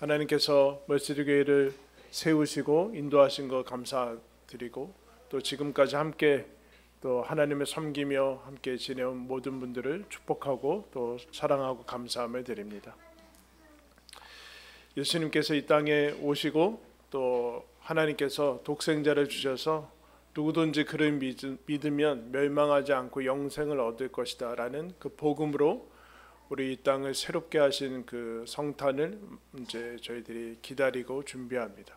하나님께서 멀시리교회를 세우시고 인도하신 것 감사드리고 또 지금까지 함께 또 하나님을 섬기며 함께 지내온 모든 분들을 축복하고 또 사랑하고 감사함을 드립니다. 예수님께서 이 땅에 오시고 또 하나님께서 독생자를 주셔서 누구든지 그를 믿으면 멸망하지 않고 영생을 얻을 것이다 라는 그 복음으로 우리 이 땅을 새롭게 하신 그 성탄을 이제 저희들이 기다리고 준비합니다.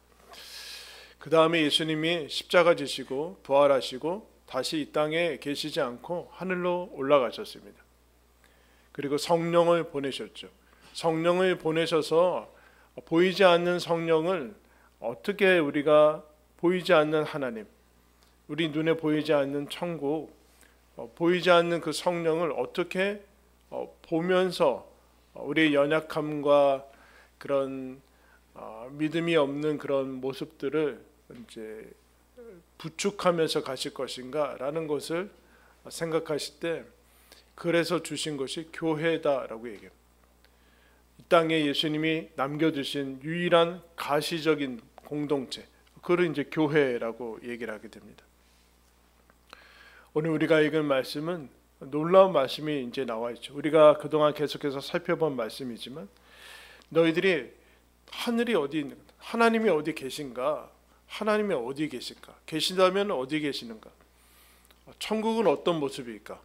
그 다음에 예수님이 십자가 지시고 부활하시고 다시 이 땅에 계시지 않고 하늘로 올라가셨습니다. 그리고 성령을 보내셨죠. 성령을 보내셔서 보이지 않는 성령을 어떻게 우리가 보이지 않는 하나님, 우리 눈에 보이지 않는 천국, 보이지 않는 그 성령을 어떻게 보면서 우리의 연약함과 그런 믿음이 없는 그런 모습들을 이제 부축하면서 가실 것인가라는 것을 생각하실 때 그래서 주신 것이 교회다라고 얘기합니다. 이 땅에 예수님이 남겨두신 유일한 가시적인 공동체, 그걸 이제 교회라고 얘기를 하게 됩니다. 오늘 우리가 읽은 말씀은 놀라운 말씀이 이제 나와 있죠. 우리가 그동안 계속해서 살펴본 말씀이지만 너희들이 하늘이 어디 있는가? 하나님이 어디 계신가? 하나님이 어디 계실까? 계신다면 어디 계시는가? 천국은 어떤 모습일까?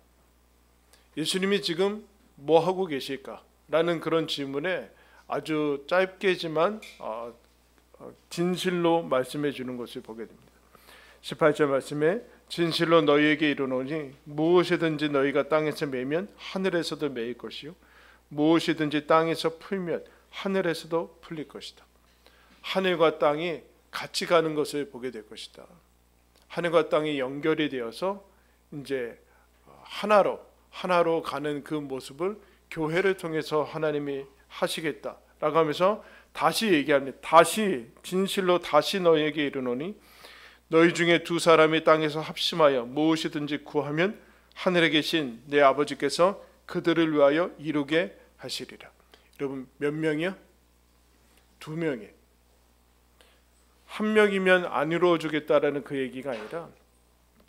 예수님이 지금 뭐 하고 계실까? 라는 그런 질문에 아주 짧게지만 진실로 말씀해 주는 것을 보게 됩니다. 18절 말씀에 진실로 너희에게 이르노니 무엇이든지 너희가 땅에서 매면 하늘에서도 매일 것이요 무엇이든지 땅에서 풀면 하늘에서도 풀릴 것이다. 하늘과 땅이 같이 가는 것을 보게 될 것이다. 하늘과 땅이 연결이 되어서 이제 하나로 가는 그 모습을 교회를 통해서 하나님이 하시겠다라고 하면서 다시 얘기합니다. 다시 진실로 다시 너희에게 이르노니 너희 중에 두 사람이 땅에서 합심하여 무엇이든지 구하면 하늘에 계신 내 아버지께서 그들을 위하여 이루게 하시리라. 여러분 몇 명이요? 두 명이에요. 한 명이면 안 이루어 주겠다라는 그 얘기가 아니라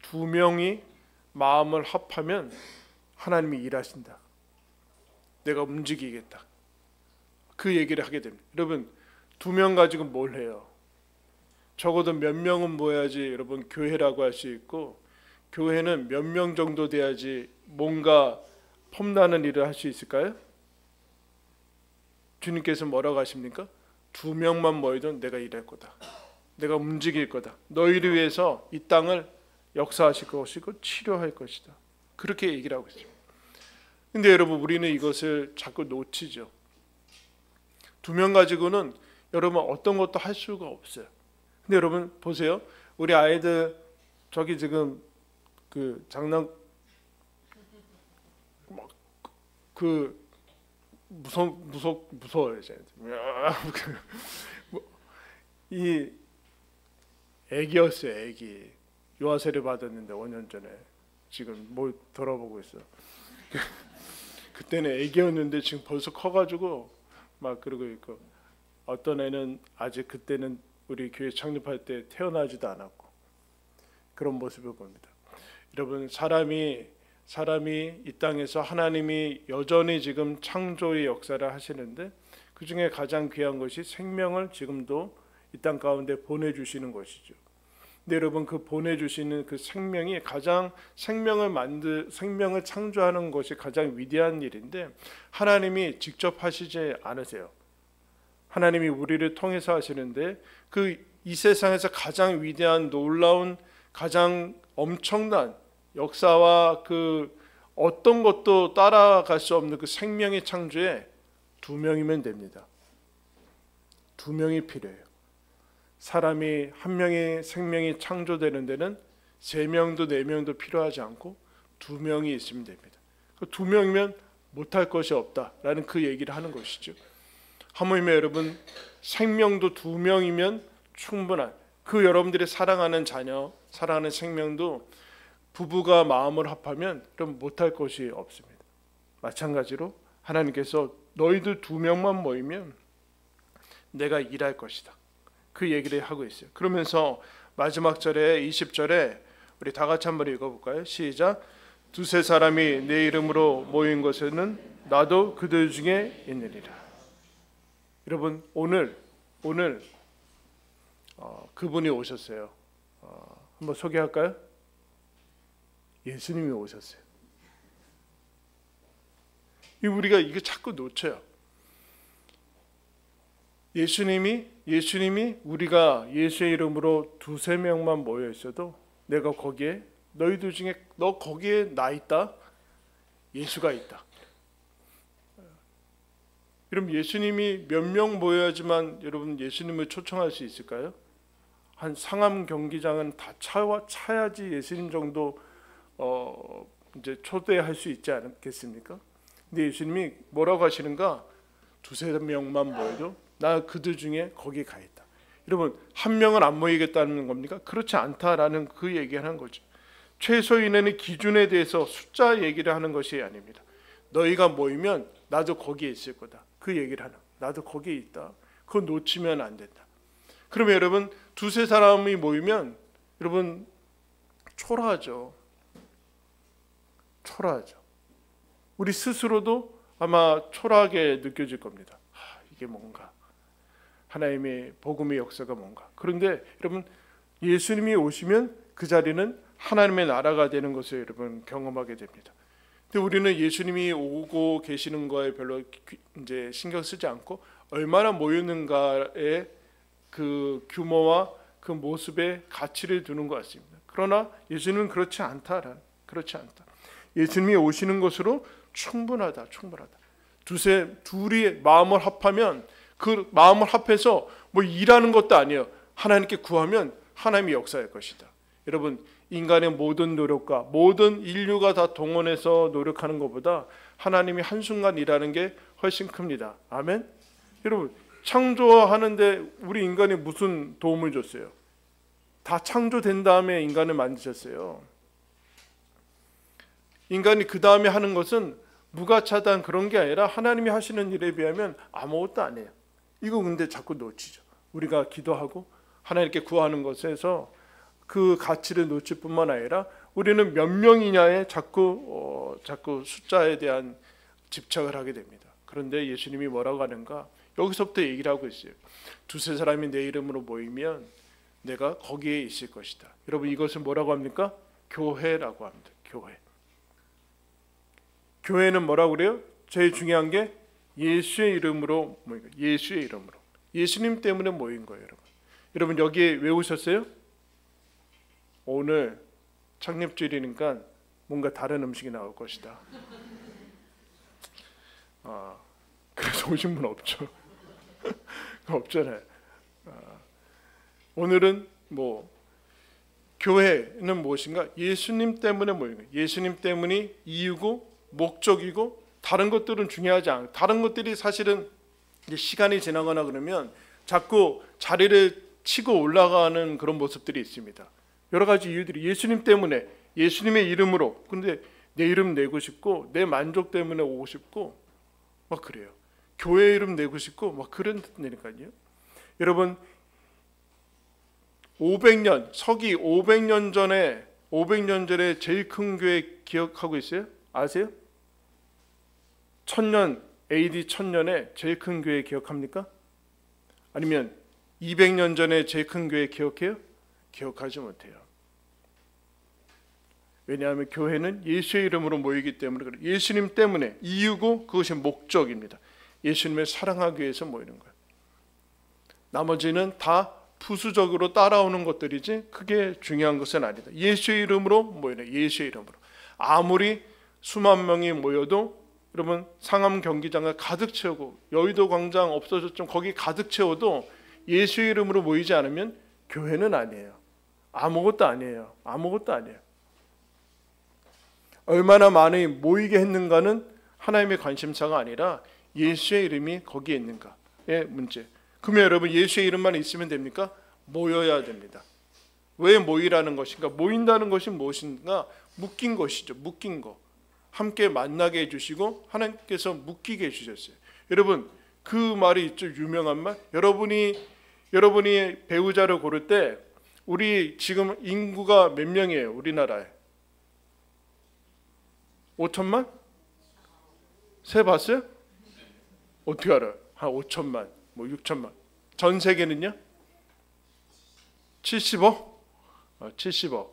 두 명이 마음을 합하면 하나님이 일하신다. 내가 움직이겠다. 그 얘기를 하게 됩니다. 여러분 두 명 가지고 뭘 해요? 적어도 몇 명은 모여야지 여러분 교회라고 할 수 있고 교회는 몇 명 정도 돼야지 뭔가 폼나는 일을 할 수 있을까요? 주님께서 뭐라고 하십니까? 두 명만 모여도 내가 일할 거다. 내가 움직일 거다. 너희를 위해서 이 땅을 역사하실 것이고 치료할 것이다. 그렇게 얘기를 하고 있습니다. 근데 여러분 우리는 이것을 자꾸 놓치죠. 두 명 가지고는 여러분 어떤 것도 할 수가 없어요. 근데 여러분 보세요. 우리 아이들 저기 지금 그 장난 그 무서워요. 이 애기였어요. 애기 요아세를 받았는데 5년 전에 지금 뭘 돌아보고 있어요. 그때는 애기였는데 지금 벌써 커가지고 막 그러고 있고 어떤 애는 아직 그때는 우리 교회 창립할 때 태어나지도 않았고 그런 모습을 봅니다. 여러분 사람이 이 땅에서 하나님이 여전히 지금 창조의 역사를 하시는데 그 중에 가장 귀한 것이 생명을 지금도 이 땅 가운데 보내주시는 것이죠. 근데 여러분 그 보내주시는 그 생명이 가장 생명을 창조하는 것이 가장 위대한 일인데 하나님이 직접 하시지 않으세요. 하나님이 우리를 통해서 하시는데 그 이 세상에서 가장 위대한 놀라운 가장 엄청난 역사와 그 어떤 것도 따라갈 수 없는 그 생명의 창조에 두 명이면 됩니다. 두 명이 필요해요. 사람이 한 명의 생명이 창조되는 데는 세 명도 네 명도 필요하지 않고 두 명이 있으면 됩니다. 두 명이면 못할 것이 없다라는 그 얘기를 하는 것이죠. 하물며 여러분 생명도 두 명이면 충분한 그 여러분들이 사랑하는 자녀, 사랑하는 생명도 부부가 마음을 합하면 그럼 못할 것이 없습니다. 마찬가지로 하나님께서 너희들 두 명만 모이면 내가 일할 것이다. 그 얘기를 하고 있어요. 그러면서 마지막 절에 20절에 우리 다 같이 한번 읽어볼까요? 시작. 두세 사람이 내 이름으로 모인 곳에는 나도 그들 중에 있느니라. 여러분 오늘 그분이 오셨어요. 한번 소개할까요? 예수님이 오셨어요. 우리가 이거 자꾸 놓쳐요. 예수님이 우리가 예수의 이름으로 두세 명만 모여 있어도 내가 거기에 너희들 중에 너 거기에 나 있다. 예수가 있다. 여러분 예수님이 몇 명 모여야지만 여러분 예수님을 초청할 수 있을까요? 한 상암 경기장은 다 차야지 예수님 정도 이제 초대할 수 있지 않겠습니까? 근데 예수님이 뭐라고 하시는가? 두세 명만 모여도 나 그들 중에 거기 가 있다. 여러분 한 명은 안 모이겠다는 겁니까? 그렇지 않다라는 그 얘기하는 거죠. 최소인의 기준에 대해서 숫자 얘기를 하는 것이 아닙니다. 너희가 모이면 나도 거기에 있을 거다. 그 얘기를 하는. 나도 거기에 있다. 그거 놓치면 안 된다. 그러면 여러분 두세 사람이 모이면 여러분 초라하죠. 우리 스스로도 아마 초라하게 느껴질 겁니다. 이게 뭔가 하나님의 복음의 역사가 뭔가. 그런데 여러분 예수님이 오시면 그 자리는 하나님의 나라가 되는 것을 여러분 경험하게 됩니다. 근데 우리는 예수님이 오고 계시는 거에 별로 이제 신경 쓰지 않고 얼마나 모였는가에 그 규모와 그 모습에 가치를 두는 것 같습니다. 그러나 예수님은 그렇지 않다. 예수님이 오시는 것으로 충분하다. 둘이 마음을 합하면 그 마음을 합해서 뭐 일하는 것도 아니에요. 하나님께 구하면 하나님이 역사할 것이다. 여러분 인간의 모든 노력과 모든 인류가 다 동원해서 노력하는 것보다 하나님이 한순간 일하는 게 훨씬 큽니다. 아멘. 여러분 창조하는데 우리 인간이 무슨 도움을 줬어요? 다 창조된 다음에 인간을 만드셨어요. 인간이 그 다음에 하는 것은 무가차단 그런 게 아니라 하나님이 하시는 일에 비하면 아무것도 안 해요. 이거 근데 자꾸 놓치죠. 우리가 기도하고 하나님께 구하는 것에서 그 가치를 놓칠 뿐만 아니라 우리는 몇 명이냐에 자꾸 숫자에 대한 집착을 하게 됩니다. 그런데 예수님이 뭐라고 하는가? 여기서부터 얘기를 하고 있어요. 두세 사람이 내 이름으로 모이면 내가 거기에 있을 것이다. 여러분 이것을 뭐라고 합니까? 교회라고 합니다. 교회는 뭐라고 그래요? 제일 중요한 게 예수의 이름으로 모인 거예요. 예수의 이름으로. 예수님 때문에 모인 거예요, 여러분. 여러분 여기에 왜 오셨어요? 오늘 창립주일이니까 뭔가 다른 음식이 나올 것이다. 그래서 오신 분 없죠. 없잖아요. 오늘은 뭐 교회는 무엇인가? 예수님 때문에 모인 거예요. 예수님 때문이 이유고 목적이고 다른 것들은 중요하지 않아요. 다른 것들이 사실은 이제 시간이 지나거나 그러면 자꾸 자리를 치고 올라가는 그런 모습들이 있습니다. 여러 가지 이유들이 예수님 때문에 예수님의 이름으로 근데 내 이름 내고 싶고 내 만족 때문에 오고 싶고 막 그래요. 교회 이름 내고 싶고 막 그런다니까요. 여러분 500년 서기 500년 전에 제일 큰 교회 기억하고 있어요? 아세요? 1000년 AD 1000년에 제일 큰 교회 기억합니까? 아니면 200년 전에 제일 큰 교회 기억해요? 기억하지 못해요. 왜냐하면 교회는 예수의 이름으로 모이기 때문에 그래요. 예수님 때문에 이유고 그것이 목적입니다. 예수님을 사랑하기 위해서 모이는 거예요. 나머지는 다 부수적으로 따라오는 것들이지 그게 중요한 것은 아니다. 예수의 이름으로 모이는 예수의 이름으로. 아무리 수만 명이 모여도 여러분 상암 경기장을 가득 채우고 여의도 광장 없어졌지만 거기 가득 채워도 예수의 이름으로 모이지 않으면 교회는 아니에요. 아무것도 아니에요. 얼마나 많이 모이게 했는가는 하나님의 관심사가 아니라 예수의 이름이 거기에 있는가의 문제. 그러면 여러분 예수의 이름만 있으면 됩니까? 모여야 됩니다. 왜 모이라는 것인가? 모인다는 것이 무엇인가? 묶인 것이죠. 묶인 거. 함께 만나게 해주시고 하나님께서 묶이게 해주셨어요. 여러분 그 말이 있죠. 유명한 말. 여러분이 배우자를 고를 때 우리 지금 인구가 몇 명이에요? 우리나라에 5천만? 세 봤어요? 어떻게 알아요? 한 5천만, 뭐 6천만. 전 세계는요? 70억? 70억.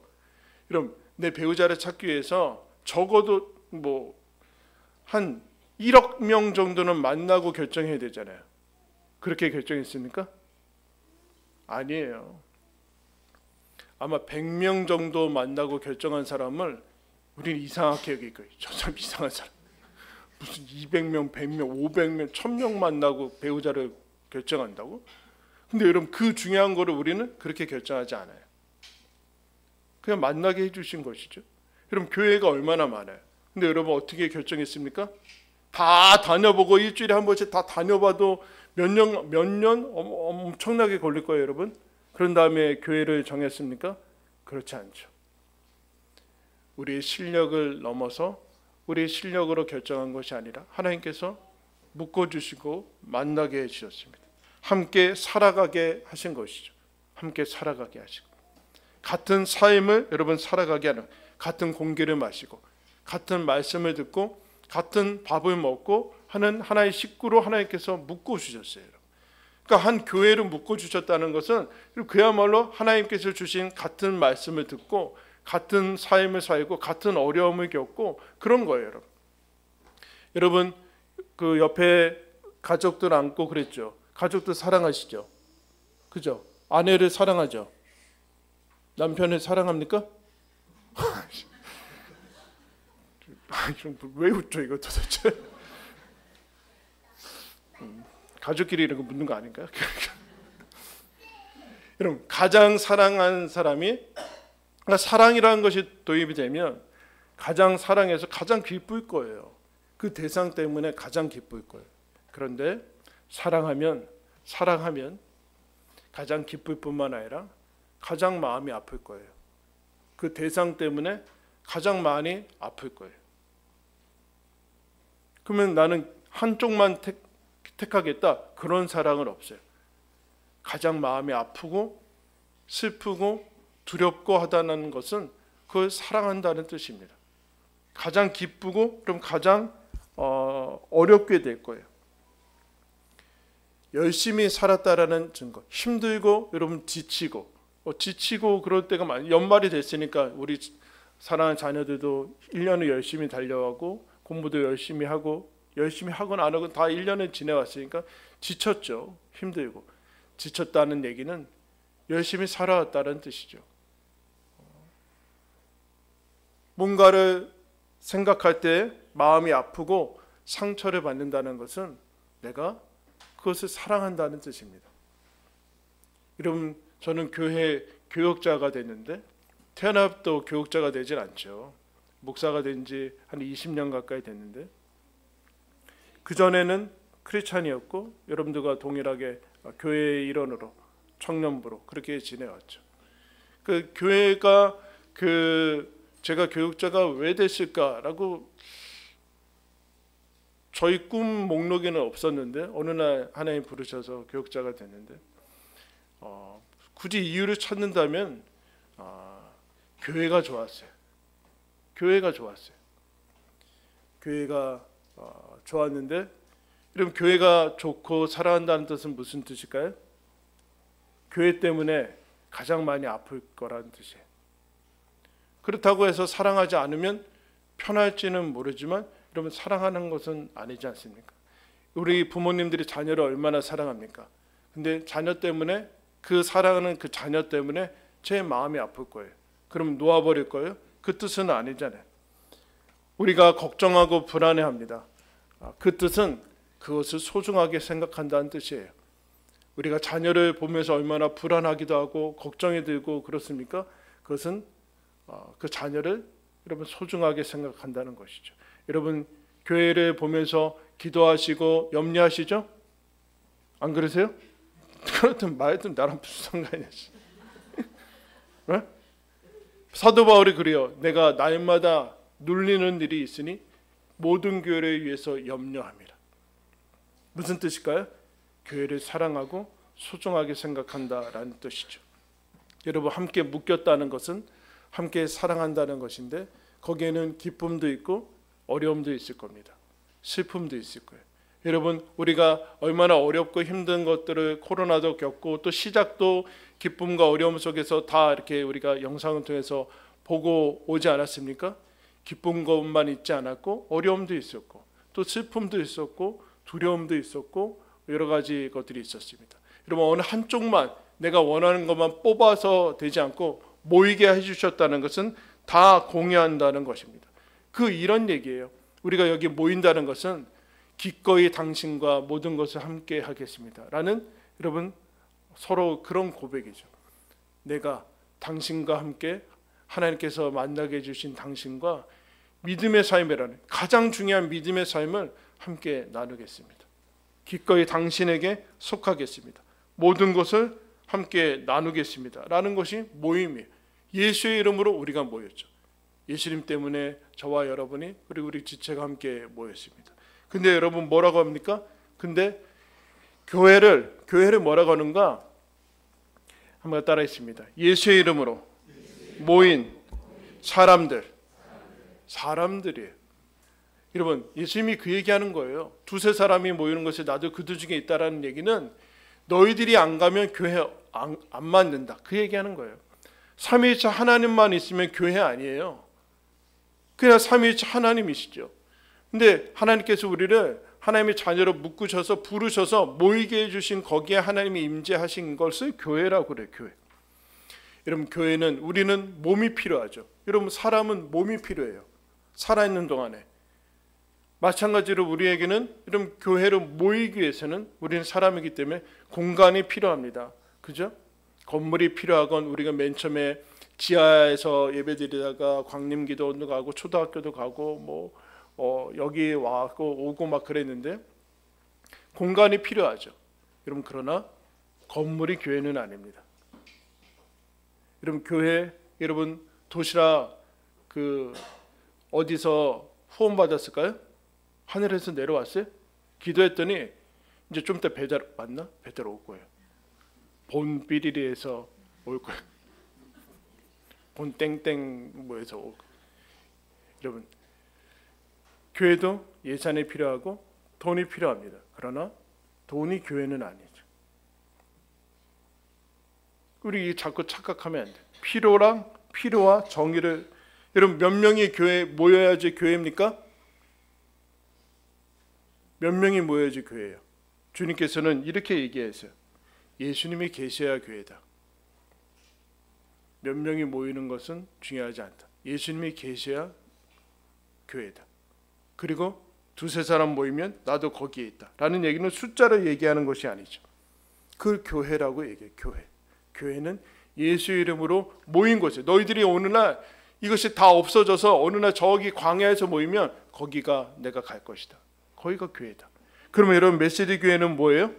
그럼 내 배우자를 찾기 위해서 적어도 뭐 한 1억 명 정도는 만나고 결정해야 되잖아요. 그렇게 결정했습니까? 아니에요. 아마 100명 정도 만나고 결정한 사람을 우리는 이상하게 여길 거예요. 저 사람 이상한 사람. 무슨 200명, 100명, 500명, 1000명 만나고 배우자를 결정한다고? 근데 여러분 그 중요한 거를 우리는 그렇게 결정하지 않아요. 그냥 만나게 해주신 것이죠. 여러분 교회가 얼마나 많아요. 근데 여러분 어떻게 결정했습니까? 다 다녀보고 일주일에 한 번씩 다 다녀봐도 몇 년 엄청나게 걸릴 거예요, 여러분. 그런 다음에 교회를 정했습니까? 그렇지 않죠. 우리의 실력을 넘어서 우리의 실력으로 결정한 것이 아니라 하나님께서 묶어주시고 만나게 해주셨습니다. 함께 살아가게 하신 것이죠. 함께 살아가게 하시고 같은 삶을 여러분 살아가게 하는, 같은 공기를 마시고 같은 말씀을 듣고 같은 밥을 먹고 하는 하나의 식구로 하나님께서 묶어주셨어요. 그러니까 한 교회를 묶어주셨다는 것은 그야말로 하나님께서 주신 같은 말씀을 듣고 같은 삶을 살고 같은 어려움을 겪고 그런 거예요. 여러분 그 옆에 가족들 안고 그랬죠. 가족들 사랑하시죠? 그죠? 아내를 사랑하죠? 남편을 사랑합니까? 왜 웃죠 이거 도대체? 가족끼리 이런 거 묻는 거 아닌가요? 여러분 가장 사랑한 사람이, 그러니까 사랑이라는 것이 도입이 되면 가장 사랑해서 가장 기쁠 거예요. 그 대상 때문에 가장 기쁠 거예요. 그런데 사랑하면 가장 기쁠 뿐만 아니라 가장 마음이 아플 거예요. 그 대상 때문에 가장 많이 아플 거예요. 그러면 나는 한쪽만 택하겠다. 그런 사랑은 없어요. 가장 마음이 아프고 슬프고 두렵고 하다는 것은 그걸 사랑한다는 뜻입니다. 가장 기쁘고 그럼 가장 어렵게 될 거예요. 열심히 살았다라는 증거. 힘들고 여러분 지치고 그럴 때가 많아요. 연말이 됐으니까 우리 사랑하는 자녀들도 1년을 열심히 달려가고 공부도 열심히 하건 안 하건 다 1년을 지내왔으니까 지쳤죠. 힘들고. 지쳤다는 얘기는 열심히 살아왔다는 뜻이죠. 뭔가를 생각할 때 마음이 아프고 상처를 받는다는 것은 내가 그것을 사랑한다는 뜻입니다. 여러분 저는 교회 교역자가 됐는데 태어나부터 교역자가 되질 않죠. 목사가 된 지 한 20년 가까이 됐는데 그전에는 크리스찬이었고 여러분들과 동일하게 교회의 일원으로 청년부로 그렇게 지내왔죠. 그 교회가 제가 교육자가 왜 됐을까라고 저희 꿈 목록에는 없었는데 어느 날 하나님 부르셔서 교육자가 됐는데 굳이 이유를 찾는다면 교회가 좋았어요. 교회가 좋았는데 그럼 교회가 좋고 사랑한다는 뜻은 무슨 뜻일까요? 교회 때문에 가장 많이 아플 거라는 뜻이에요. 그렇다고 해서 사랑하지 않으면 편할지는 모르지만 여러분 사랑하는 것은 아니지 않습니까? 우리 부모님들이 자녀를 얼마나 사랑합니까? 근데 자녀 때문에 그 사랑하는 그 자녀 때문에 제 마음이 아플 거예요. 그럼 놓아버릴 거예요? 그 뜻은 아니잖아요. 우리가 걱정하고 불안해합니다. 그 뜻은 그것을 소중하게 생각한다는 뜻이에요. 우리가 자녀를 보면서 얼마나 불안하기도 하고 걱정이 들고 그렇습니까? 그것은 그 자녀를 여러분 소중하게 생각한다는 것이죠. 여러분 교회를 보면서 기도하시고 염려하시죠? 안 그러세요? 그렇든 말든 나랑 무슨 상관이야. 네? 사도 바울이 그래요. 내가 날마다 눌리는 일이 있으니 모든 교회를 위해서 염려합니다. 무슨 뜻일까요? 교회를 사랑하고 소중하게 생각한다라는 뜻이죠. 여러분, 함께 묶였다는 것은 함께 사랑한다는 것인데, 거기에는 기쁨도 있고 어려움도 있을 겁니다. 슬픔도 있을 거예요. 여러분, 우리가 얼마나 어렵고 힘든 것들을 코로나도 겪고 또 시작도 기쁨과 어려움 속에서 다 이렇게 우리가 영상을 통해서 보고 오지 않았습니까? 기쁜 것만 있지 않았고 어려움도 있었고 또 슬픔도 있었고 두려움도 있었고 여러 가지 것들이 있었습니다. 여러분, 어느 한쪽만 내가 원하는 것만 뽑아서 되지 않고 모이게 해주셨다는 것은 다 공유한다는 것입니다. 이런 얘기예요. 우리가 여기 모인다는 것은 기꺼이 당신과 모든 것을 함께 하겠습니다 라는, 여러분, 서로 그런 고백이죠. 내가 당신과 함께 하나님께서 만나게 해주신 당신과 믿음의 삶이라는 가장 중요한 믿음의 삶을 함께 나누겠습니다. 기꺼이 당신에게 속하겠습니다. 모든 것을 함께 나누겠습니다 라는 것이 모임이에요. 예수의 이름으로 우리가 모였죠. 예수님 때문에 저와 여러분이 그리고 우리 지체가 함께 모였습니다. 근데 여러분, 뭐라고 합니까? 근데 교회를 뭐라고 하는가? 한번 따라 했습니다. 예수의 이름으로 모인 사람들이에요. 여러분, 예수님이 그 얘기하는 거예요. 두세 사람이 모이는 것이 나도 그들 중에 있다라는 얘기는 너희들이 안 가면 교회 안 만든다, 그 얘기하는 거예요. 삼위일체 하나님만 있으면 교회 아니에요. 그냥 삼위일체 하나님이시죠. 근데 하나님께서 우리를 하나님의 자녀로 묶으셔서 부르셔서 모이게 해주신 거기에 하나님이 임재하신 것을 교회라고 그래요. 교회. 여러분, 교회는, 우리는 몸이 필요하죠. 여러분, 사람은 몸이 필요해요. 살아있는 동안에. 마찬가지로 우리에게는, 여러분, 교회로 모이기 위해서는 우리는 사람이기 때문에 공간이 필요합니다. 그죠? 건물이 필요하건, 우리가 맨 처음에 지하에서 예배드리다가 광림기도원도 가고 초등학교도 가고 여기 와고 오고 막 그랬는데 공간이 필요하죠. 여러분, 그러나 건물이 교회는 아닙니다. 여러분, 교회, 여러분, 도시락 어디서 후원 받았을까요? 하늘에서 내려왔어요? 기도했더니 이제 좀 이따 배달 왔나? 배달 올 거예요. 본 삐리리에서 올 거예요. 본 땡땡 뭐에서 올 거예요. 여러분, 교회도 예산이 필요하고 돈이 필요합니다. 그러나 돈이 교회는 아니죠. 우리 자꾸 착각하면 안 돼요. 필요와 정의를, 여러분, 몇 명이 교회 모여야지 교회입니까? 몇 명이 모여야지 교회예요. 주님께서는 이렇게 얘기했어요. 예수님이 계셔야 교회다. 몇 명이 모이는 것은 중요하지 않다. 예수님이 계셔야 교회다. 그리고 두세 사람 모이면 나도 거기에 있다 라는 얘기는 숫자를 얘기하는 것이 아니죠. 그걸 교회라고 얘기해요. 교회는 예수 이름으로 모인 곳이에요. 너희들이 어느 날 이것이 다 없어져서 어느 날 저기 광야에서 모이면 거기가 내가 갈 것이다. 거기가 교회다. 그러면 여러분, 메시지 교회는 뭐예요?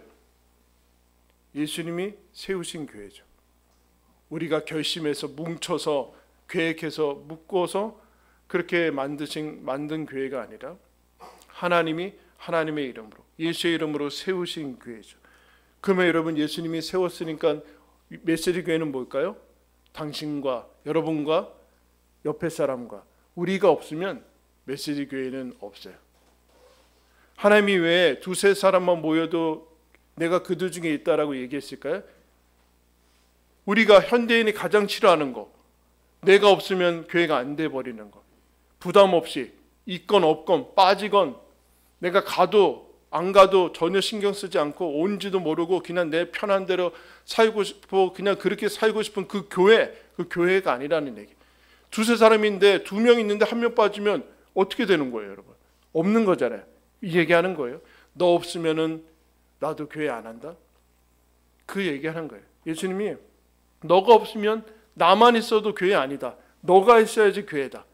예수님이 세우신 교회죠. 우리가 결심해서 뭉쳐서 계획해서 묶어서 그렇게 만든 교회가 아니라 하나님이 하나님의 이름으로, 예수의 이름으로 세우신 교회죠. 그러면 여러분, 예수님이 세웠으니까 메시지 교회는 뭘까요? 당신과 여러분과 옆에 사람과 우리가 없으면 메시지 교회는 없어요. 하나님이 왜 두세 사람만 모여도 내가 그들 중에 있다라고 얘기했을까요? 우리가 현대인이 가장 싫어하는 거, 내가 없으면 교회가 안 돼 버리는 거. 부담 없이 있건 없건 빠지건 내가 가도 안 가도 전혀 신경 쓰지 않고 온지도 모르고 그냥 내 편한 대로 살고 싶고 그냥 그렇게 살고 싶은 그 교회가 아니라는 얘기. 두세 사람인데 두 명 있는데 한 명 빠지면 어떻게 되는 거예요, 여러분? 없는 거잖아요. 이 얘기하는 거예요. 너 없으면은 나도 교회 안 한다. 그 얘기하는 거예요. 예수님이 너가 없으면 나만 있어도 교회 아니다. 너가 있어야지 교회다.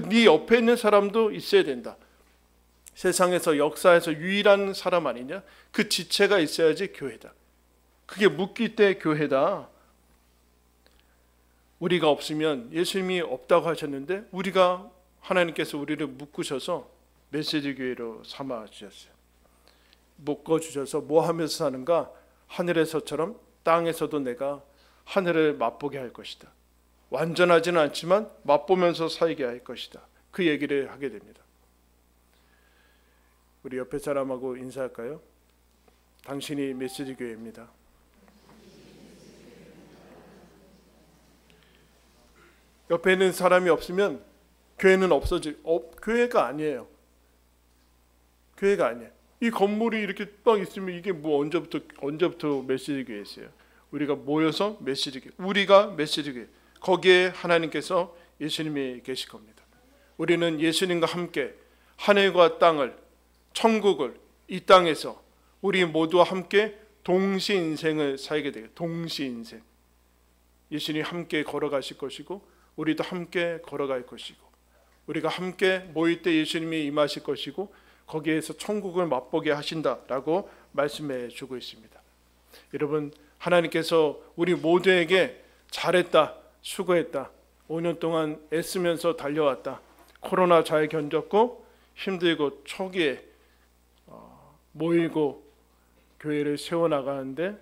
네 옆에 있는 사람도 있어야 된다. 세상에서 역사에서 유일한 사람 아니냐? 그 지체가 있어야지 교회다. 그게 묶일 때 교회다. 우리가 없으면, 예수님이 없다고 하셨는데 하나님께서 우리를 묶으셔서 메시지 교회로 삼아 주셨어요. 묶어 주셔서 뭐 하면서 사는가? 하늘에서처럼 땅에서도 내가 하늘을 맛보게 할 것이다. 완전하지는 않지만 맛보면서 살게 할 것이다. 그 얘기를 하게 됩니다. 우리 옆에 사람하고 인사할까요? 당신이 메시지 교회입니다. 옆에 있는 사람이 없으면 교회는 교회가 아니에요. 교회가 아니에요. 이 건물이 이렇게 딱 있으면 이게 뭐 언제부터 메시지 교회였어요? 우리가 모여서 메시지 교회. 우리가 메시지 교회. 거기에 하나님께서 예수님이 계실 겁니다. 우리는 예수님과 함께 하늘과 땅을, 천국을 이 땅에서 우리 모두와 함께 동시 인생을 살게 돼요. 동시 인생. 예수님이 함께 걸어가실 것이고 우리도 함께 걸어갈 것이고 우리가 함께 모일 때 예수님이 임하실 것이고 거기에서 천국을 맛보게 하신다라고 말씀해 주고 있습니다. 여러분, 하나님께서 우리 모두에게 잘했다, 수고했다, 5년 동안 애쓰면서 달려왔다, 코로나 잘 견뎠고 힘들고 초기에 모이고 교회를 세워나가는데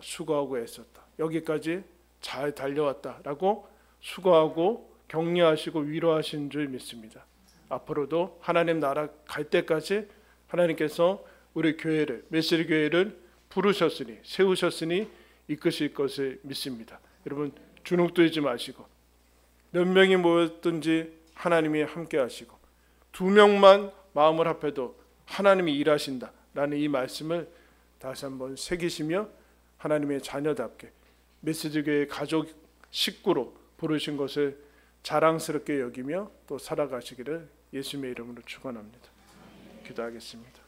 수고하고 애썼다, 여기까지 잘 달려왔다라고 수고하고 격려하시고 위로하신 줄 믿습니다. 앞으로도 하나님 나라 갈 때까지 하나님께서 우리 교회를, 메시지 교회를 부르셨으니, 세우셨으니 이끄실 것을 믿습니다. 여러분, 주눅들지 마시고 몇 명이 모였든지 하나님이 함께 하시고 2명만 마음을 합해도 하나님이 일하신다라는 이 말씀을 다시 한번 새기시며 하나님의 자녀답게 메시지 교회의 가족 식구로 부르신 것을 자랑스럽게 여기며 또 살아가시기를 예수님의 이름으로 축원합니다. 기도하겠습니다.